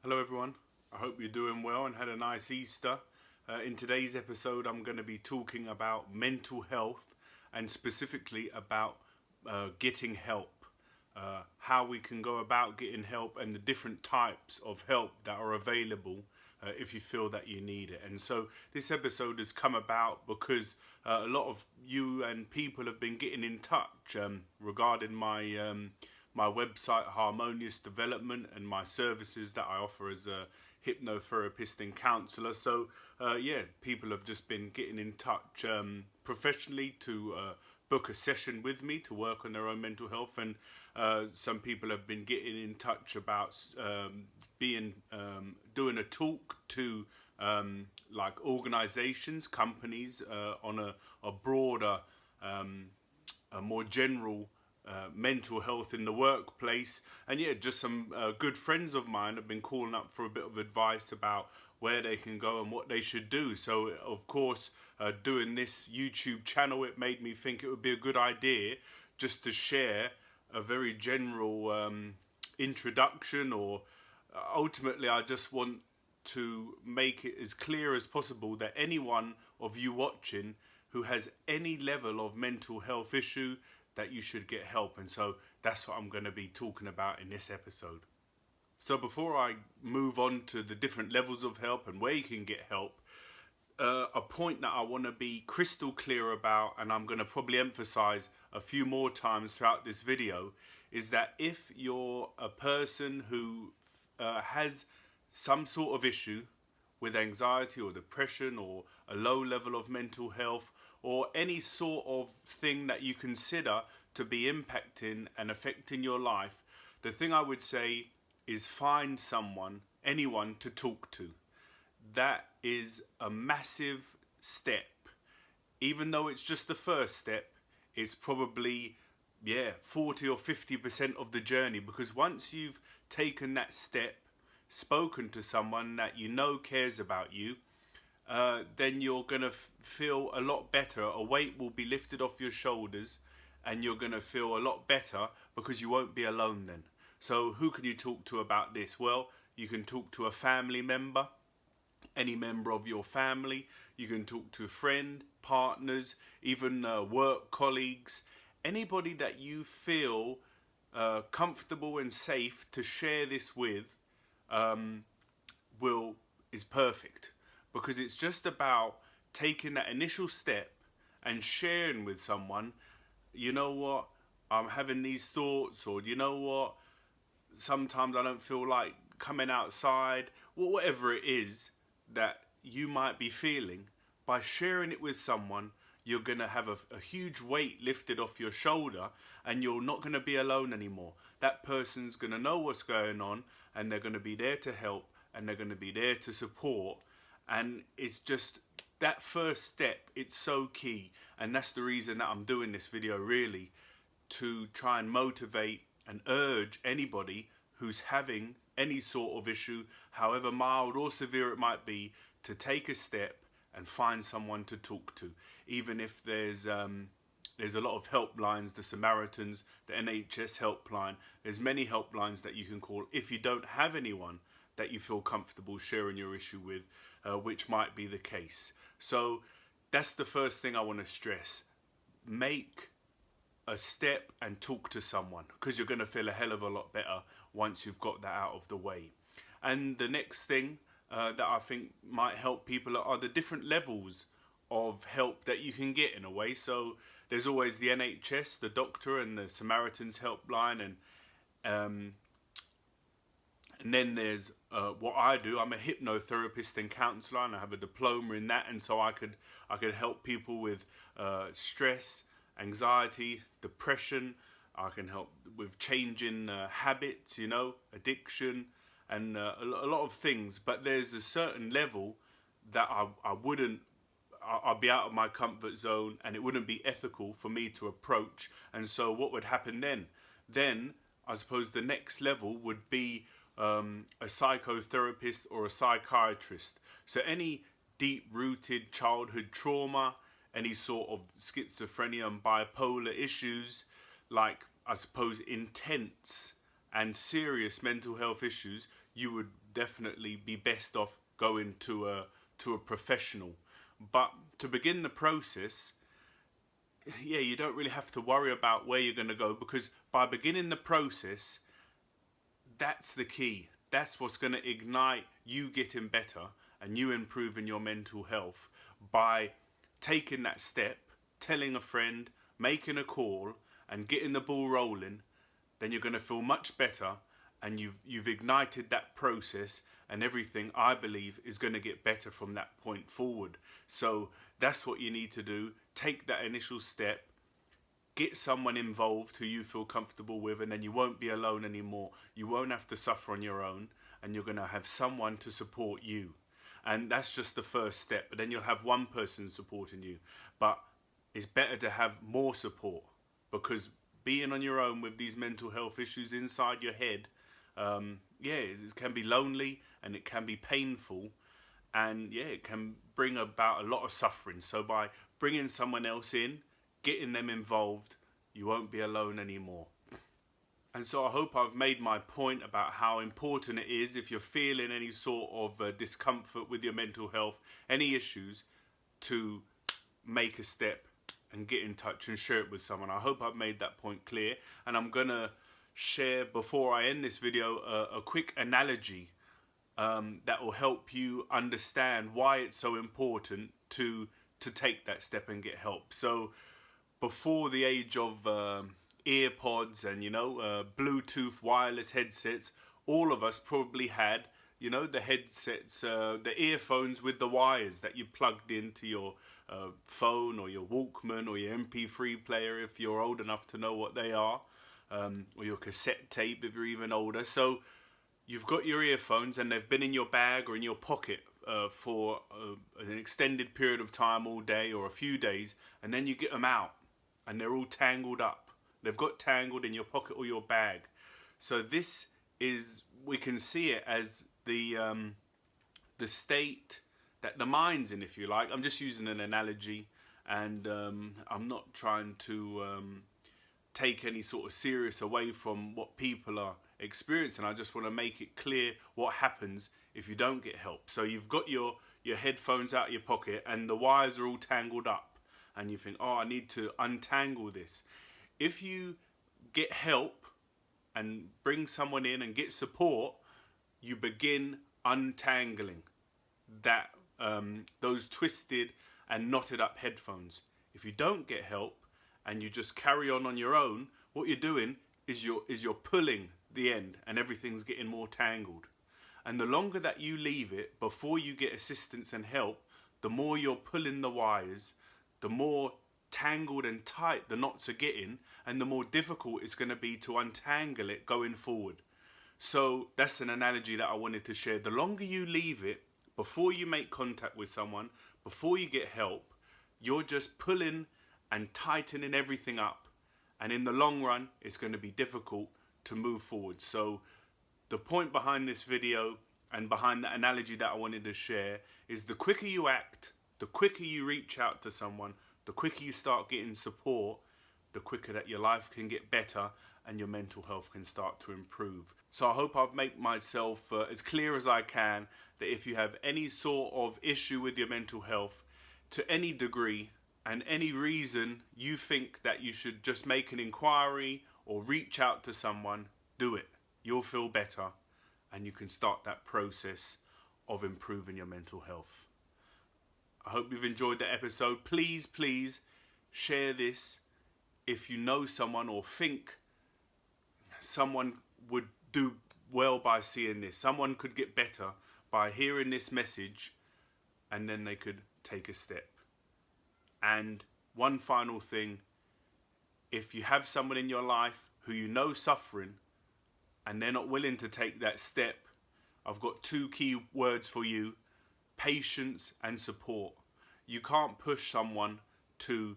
Hello everyone, I hope you're doing well and had a nice Easter. In today's episode I'm going to be talking about mental health and specifically about getting help. How we can go about getting help and the different types of help that are available if you feel that you need it. And so this episode has come about because a lot of you and people have been getting in touch regarding my website Harmonious Development and my services that I offer as a hypnotherapist and counsellor. So people have just been getting in touch professionally to book a session with me to work on their own mental health, and some people have been getting in touch about doing a talk to like organisations, companies on a broader, a more general mental health in the workplace. And just some good friends of mine have been calling up for a bit of advice about where they can go and what they should do. So of course, doing this YouTube channel, it made me think it would be a good idea just to share a very general introduction, or ultimately I just want to make it as clear as possible that anyone of you watching who has any level of mental health issue, that you should get help. And so that's what I'm going to be talking about in this episode. So before I move on to the different levels of help and where you can get help, a point that I want to be crystal clear about, and I'm going to probably emphasize a few more times throughout this video, is that if you're a person who has some sort of issue with anxiety or depression or a low level of mental health, or any sort of thing that you consider to be impacting and affecting your life, the thing I would say is find someone, anyone to talk to. That is a massive step. Even though it's just the first step, it's probably 40 or 50% of the journey, because once you've taken that step, spoken to someone that you know cares about you, then you're going to feel a lot better. A weight will be lifted off your shoulders and you're going to feel a lot better because you won't be alone then. So who can you talk to about this? Well, you can talk to a family member, any member of your family. You can talk to a friend, partners, even work colleagues, anybody that you feel comfortable and safe to share this with is perfect, because it's just about taking that initial step and sharing with someone, you know what, I'm having these thoughts, or you know what, sometimes I don't feel like coming outside, whatever it is that you might be feeling. By sharing it with someone, you're going to have a huge weight lifted off your shoulder, and you're not going to be alone anymore. That person's going to know what's going on, and they're going to be there to help, and they're going to be there to support. And it's just that first step, it's so key. And that's the reason that I'm doing this video, really, to try and motivate and urge anybody who's having any sort of issue, however mild or severe it might be, to take a step and find someone to talk to. Even if there's a lot of helplines, the Samaritans, the NHS helpline, there's many helplines that you can call if you don't have anyone that you feel comfortable sharing your issue with, which might be the case. So that's the first thing I want to stress. Make a step and talk to someone, because you're going to feel a hell of a lot better once you've got that out of the way. And the next thing that I think might help people are the different levels of help that you can get in a way. So there's always the NHS, the doctor, and the Samaritans helpline, and then there's what I do. I'm a hypnotherapist and counsellor, and I have a diploma in that, and so I could help people with stress, anxiety, depression. I can help with changing habits, addiction, and a lot of things. But there's a certain level that I'll be out of my comfort zone, and it wouldn't be ethical for me to approach. And so what would happen then? Then I suppose the next level would be a psychotherapist or a psychiatrist. So any deep-rooted childhood trauma, any sort of schizophrenia and bipolar issues, like I suppose intense and serious mental health issues, you would definitely be best off going to a professional. But to begin the process, yeah, you don't really have to worry about where you're going to go, because by beginning the process, that's the key. That's what's going to ignite you getting better and you improving your mental health. By taking that step, telling a friend, making a call, and getting the ball rolling, then you're going to feel much better, and you've ignited that process, and everything, I believe, is going to get better from that point forward. So that's what you need to do. Take that initial step, get someone involved who you feel comfortable with, and then you won't be alone anymore. You won't have to suffer on your own, and you're going to have someone to support you. And that's just the first step. But then you'll have one person supporting you. But it's better to have more support, because being on your own with these mental health issues inside your head, it can be lonely, and it can be painful, and it can bring about a lot of suffering. So by bringing someone else in, getting them involved, you won't be alone anymore. And so I hope I've made my point about how important it is, if you're feeling any sort of discomfort with your mental health, any issues, to make a step and get in touch and share it with someone. I hope I've made that point clear. And I'm going to share, before I end this video, a quick analogy that will help you understand why it's so important to take that step and get help. So before the age of earpods and Bluetooth wireless headsets, all of us probably had the headsets, the earphones with the wires that you plugged into your phone or your Walkman or your MP3 player, if you're old enough to know what they are, or your cassette tape if you're even older. So you've got your earphones, and they've been in your bag or in your pocket for an extended period of time, all day or a few days, and then you get them out and they're all tangled up. They've got tangled in your pocket or your bag. So this is, we can see it as the state that the mind's in, if you like. I'm just using an analogy, and I'm not trying to take any sort of serious away from what people are experiencing. I just want to make it clear what happens if you don't get help. So you've got your headphones out of your pocket, and the wires are all tangled up, and you think, oh, I need to untangle this. If you get help and bring someone in and get support, you begin untangling that those twisted and knotted up headphones. If you don't get help and you just carry on your own, what you're doing is you're pulling the end, and everything's getting more tangled. And the longer that you leave it before you get assistance and help, the more you're pulling the wires, the more tangled and tight the knots are getting, and the more difficult it's going to be to untangle it going forward. So that's an analogy that I wanted to share. The longer you leave it before you make contact with someone, before you get help, you're just pulling and tightening everything up, and in the long run it's going to be difficult to move forward. So the point behind this video and behind the analogy that I wanted to share is, the quicker you act, the quicker you reach out to someone, the quicker you start getting support, the quicker that your life can get better and your mental health can start to improve. So I hope I've made myself as clear as I can, that if you have any sort of issue with your mental health to any degree, and any reason you think that you should just make an inquiry or reach out to someone, do it. You'll feel better, and you can start that process of improving your mental health. I hope you've enjoyed the episode. Please share this if you know someone or think someone would do well by seeing this. Someone could get better by hearing this message, and then they could take a step. And one final thing, if you have someone in your life who you know suffering and they're not willing to take that step, I've got 2 key words for you: patience and support. You can't push someone to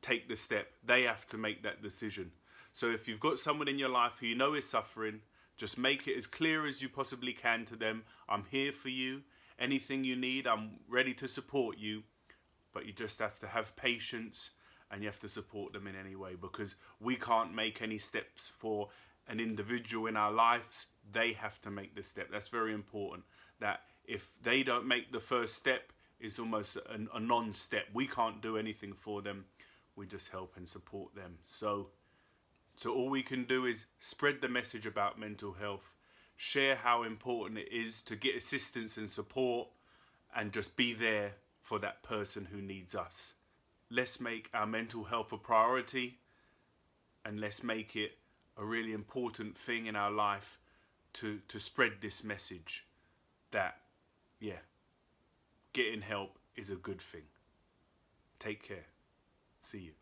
take the step. They have to make that decision. So if you've got someone in your life who you know is suffering, just make it as clear as you possibly can to them. I'm here for you. Anything you need, I'm ready to support you. But you just have to have patience, and you have to support them in any way, because we can't make any steps for an individual in our lives they have to make the step. That's very important. That if they don't make the first step, it's almost a non-step. We can't do anything for them. We just help and support them. So all we can do is spread the message about mental health, share how important it is to get assistance and support, and just be there for that person who needs us. Let's make our mental health a priority, and let's make it a really important thing in our life to spread this message that, yeah, getting help is a good thing. Take care. See you.